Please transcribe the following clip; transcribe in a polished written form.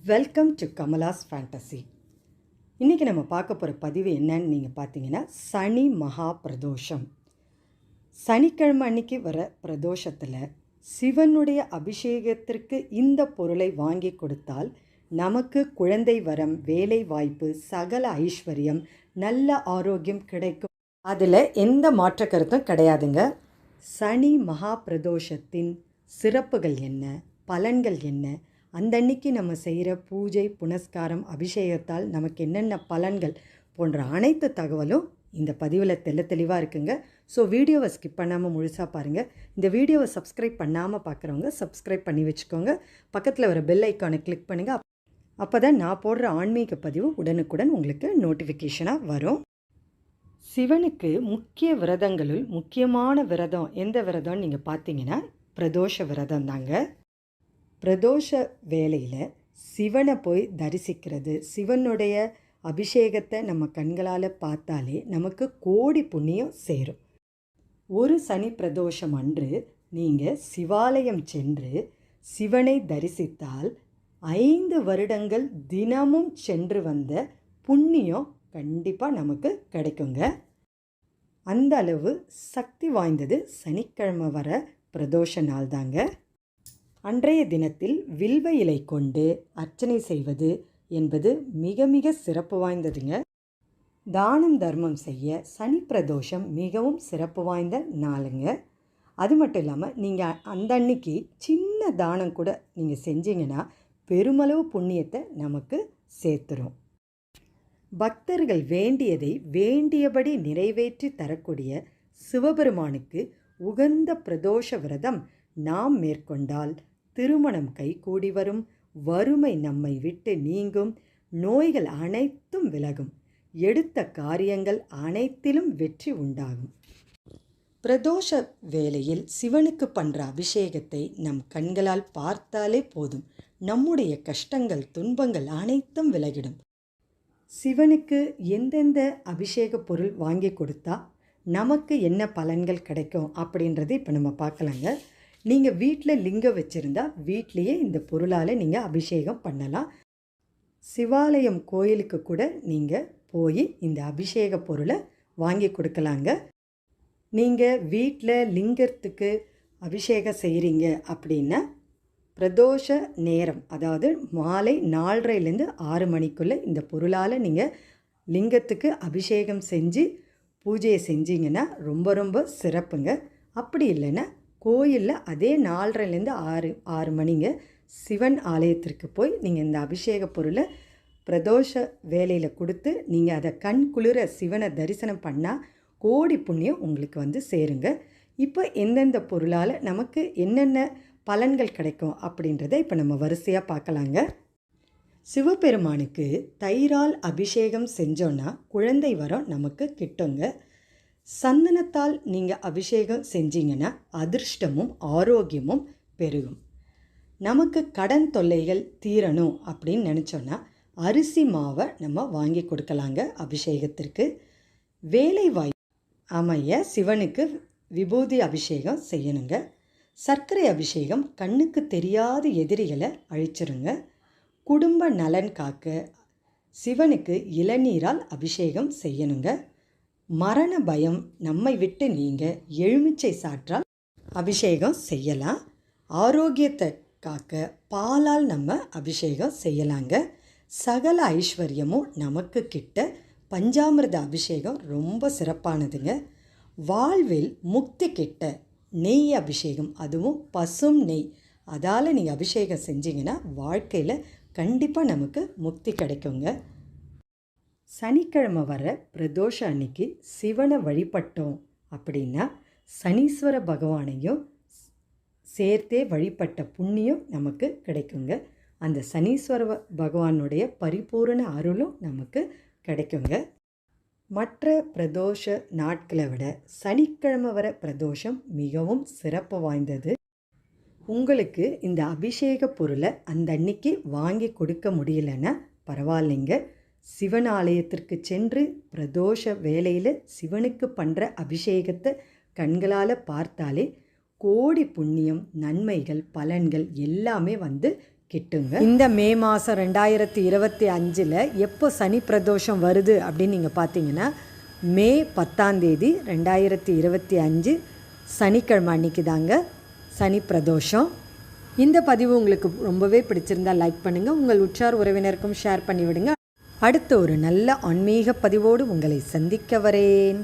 Welcome to Kamala's fantasy. இன்றைக்கி நம்ம பார்க்க போகிற பதிவு என்னன்னு நீங்கள் பார்த்தீங்கன்னா, சனி மகா பிரதோஷம். சனிக்கிழமை அன்னைக்கு வர பிரதோஷத்தில் சிவனுடைய அபிஷேகத்திற்கு இந்த பொருளை வாங்கி கொடுத்தால் நமக்கு குழந்தை வரம், வேலை வாய்ப்பு, சகல ஐஸ்வர்யம், நல்ல ஆரோக்கியம் கிடைக்கும். அதில் எந்த மாற்ற கருத்தும் கிடையாதுங்க. சனி மகா பிரதோஷத்தின் சிறப்புகள் என்ன, பலன்கள் என்ன, அந்த அன்னைக்கு நம்ம செய்கிற பூஜை, புனஸ்காரம், அபிஷேகத்தால் நமக்கு என்னென்ன பலன்கள் போன்ற அனைத்து தகவலும் இந்த பதிவில் தெளிவாக இருக்குங்க. ஸோ வீடியோவை ஸ்கிப் பண்ணாமல் முழுசாக பாருங்கள். இந்த வீடியோவை சப்ஸ்கிரைப் பண்ணாமல் பார்க்குறவங்க சப்ஸ்கிரைப் பண்ணி வச்சுக்கோங்க. பக்கத்தில் வர பெல் ஐக்கானை கிளிக் பண்ணுங்கள். அப்போ தான் நான் போடுற ஆன்மீக பதிவு உடனுக்குடன் உங்களுக்கு நோட்டிஃபிகேஷனாக வரும். சிவனுக்கு முக்கிய விரதங்களுள் முக்கியமான விரதம் எந்த விரதம்னு நீங்கள் பார்த்தீங்கன்னா, பிரதோஷ விரதம் தாங்க. பிரதோஷ வேளையில் சிவனை போய் தரிசிக்கிறது, சிவனுடைய அபிஷேகத்தை நம்ம கண்களால் பார்த்தாலே நமக்கு கோடி புண்ணியம் சேரும். ஒரு சனி பிரதோஷம் அன்று நீங்கள் சிவாலயம் சென்று சிவனை தரிசித்தால் 5 வருடங்கள் தினமும் சென்று வந்த புண்ணியம் கண்டிப்பாக நமக்கு கிடைக்குங்க. அந்த அளவு சக்தி வாய்ந்தது சனிக்கிழமை வர பிரதோஷ நாள் தாங்க. அன்றைய தினத்தில் வில்வ இலை கொண்டு அர்ச்சனை செய்வது என்பது மிக மிக சிறப்பு வாய்ந்ததுங்க. தானம் தர்மம் செய்ய சனி பிரதோஷம் மிகவும் சிறப்பு வாய்ந்த நாளுங்க. அது மட்டும் இல்லாமல் நீங்கள் அந்த அன்னைக்கு சின்ன தானம் கூட நீங்கள் செஞ்சீங்கன்னா பெருமளவு புண்ணியத்தை நமக்கு சேர்த்துரும். பக்தர்கள் வேண்டியதை வேண்டியபடி நிறைவேற்றி தரக்கூடிய சிவபெருமானுக்கு உகந்த பிரதோஷ விரதம் நாம் மேற்கொண்டால் திருமணம் கைகூடி வரும், வறுமை நம்மை விட்டு நீங்கும், நோய்கள் அனைத்தும் விலகும், எடுத்த காரியங்கள் அனைத்திலும் வெற்றி உண்டாகும். பிரதோஷ வேளையில் சிவனுக்கு பண்ணுற அபிஷேகத்தை நம் கண்களால் பார்த்தாலே போதும், நம்முடைய கஷ்டங்கள், துன்பங்கள் அனைத்தும் விலகிடும். சிவனுக்கு எந்தெந்த அபிஷேக பொருள் வாங்கி கொடுத்தா நமக்கு என்ன பலன்கள் கிடைக்கும் அப்படின்றது இப்போ நம்ம பார்க்கலாங்க. நீங்கள் வீட்டில் லிங்கம் வச்சுருந்தா வீட்லேயே இந்த பொருளால் நீங்கள் அபிஷேகம் பண்ணலாம். சிவாலயம் கோயிலுக்கு கூட நீங்கள் போய் இந்த அபிஷேக பொருளை வாங்கி கொடுக்கலாங்க. நீங்கள் வீட்டில் லிங்கத்துக்கு அபிஷேகம் செய்கிறீங்க அப்படின்னா பிரதோஷ நேரம், அதாவது மாலை 4:30லேருந்து 6 மணிக்குள்ளே இந்த பொருளால் நீங்கள் லிங்கத்துக்கு அபிஷேகம் செஞ்சு பூஜையை செஞ்சீங்கன்னா ரொம்ப ரொம்ப சிறப்புங்க. அப்படி இல்லைன்னா கோயிலில் அதே 4:30லேருந்து 6 மணிங்க சிவன் ஆலயத்திற்கு போய் நீங்கள் இந்த அபிஷேக பொருளை பிரதோஷ வேலையில் கொடுத்து நீங்கள் அதை கண் குளிர சிவனை தரிசனம் பண்ணால் கோடி புண்ணியம் உங்களுக்கு வந்து சேருங்க. இப்போ எந்தெந்த பொருளால் நமக்கு என்னென்ன பலன்கள் கிடைக்கும் அப்படின்றத இப்போ நம்ம வரிசையாக பார்க்கலாங்க. சிவபெருமானுக்கு தயிரால் அபிஷேகம் செஞ்சோன்னா குழந்தை வரம் நமக்கு கிட்டுங்க. சந்தனத்தால் நீங்கள் அபிஷேகம் செஞ்சீங்கன்னா அதிர்ஷ்டமும் ஆரோக்கியமும் பெருகும். நமக்கு கடன் தொல்லைகள் தீரணும் அப்படின்னு நினச்சோன்னா அரிசி மாவை நம்ம வாங்கி கொடுக்கலாங்க அபிஷேகத்திற்கு. வேலை வாய்ப்பு அமைய சிவனுக்கு விபூதி அபிஷேகம் செய்யணுங்க. சர்க்கரை அபிஷேகம் கண்ணுக்கு தெரியாத எதிரிகளை அழிச்சிருங்க. குடும்ப நலன் காக்க சிவனுக்கு இளநீரால் அபிஷேகம் செய்யணுங்க. மரண பயம் நம்மை விட்டு நீங்க எலுமிச்சை சாற்றால் அபிஷேகம் செய்யலாம். ஆரோக்கியத்தை காக்க பாலால் நம்ம அபிஷேகம் செய்யலாங்க. சகல ஐஸ்வர்யமும் நமக்கு கிட்ட பஞ்சாமிர்த அபிஷேகம் ரொம்ப சிறப்பானதுங்க. வாழ்வில் முக்தி கிட்ட நெய் அபிஷேகம், அதுவும் பசும் நெய், அதால் நீங்கள் அபிஷேகம் செஞ்சீங்கன்னா வாழ்க்கையில் கண்டிப்பாக நமக்கு முக்தி கிடைக்குங்க. சனிக்கிழமை வர பிரதோஷ அன்னைக்கு சிவனை வழிபட்டோம் அப்படின்னா சனீஸ்வர பகவானையும் சேர்த்தே வழிபட்ட புண்ணியம் நமக்கு கிடைக்குங்க. அந்த சனீஸ்வர பகவானுடைய பரிபூரண அருளும் நமக்கு கிடைக்குங்க. மற்ற பிரதோஷ நாட்களை விட சனிக்கிழமை வர பிரதோஷம் மிகவும் சிறப்பு வாய்ந்தது. உங்களுக்கு இந்த அபிஷேக பொருளை அந்த அன்னைக்கு வாங்கி கொடுக்க முடியலன்னா பரவாயில்லைங்க. சிவன் ஆலயத்திற்கு சென்று பிரதோஷ வேளையில் சிவனுக்கு பண்ணுற அபிஷேகத்தை கண்களால் பார்த்தாலே கோடி புண்ணியம், நன்மைகள், பலன்கள் எல்லாமே வந்து கிட்டுங்க. இந்த மே மாதம் 2025 எப்போ சனி பிரதோஷம் வருது அப்படின்னு நீங்கள் பார்த்தீங்கன்னா, மே 10 2025 சனிக்கிழமை அன்னைக்கு தாங்க சனி பிரதோஷம். இந்த பதிவு உங்களுக்கு ரொம்பவே பிடிச்சிருந்தால் லைக் பண்ணுங்கள், உங்கள் உற்றார் உறவினருக்கும் ஷேர் பண்ணிவிடுங்க. அடுத்த ஒரு நல்ல ஆன்மீக பதிவோடு உங்களை சந்திக்க வரேன்.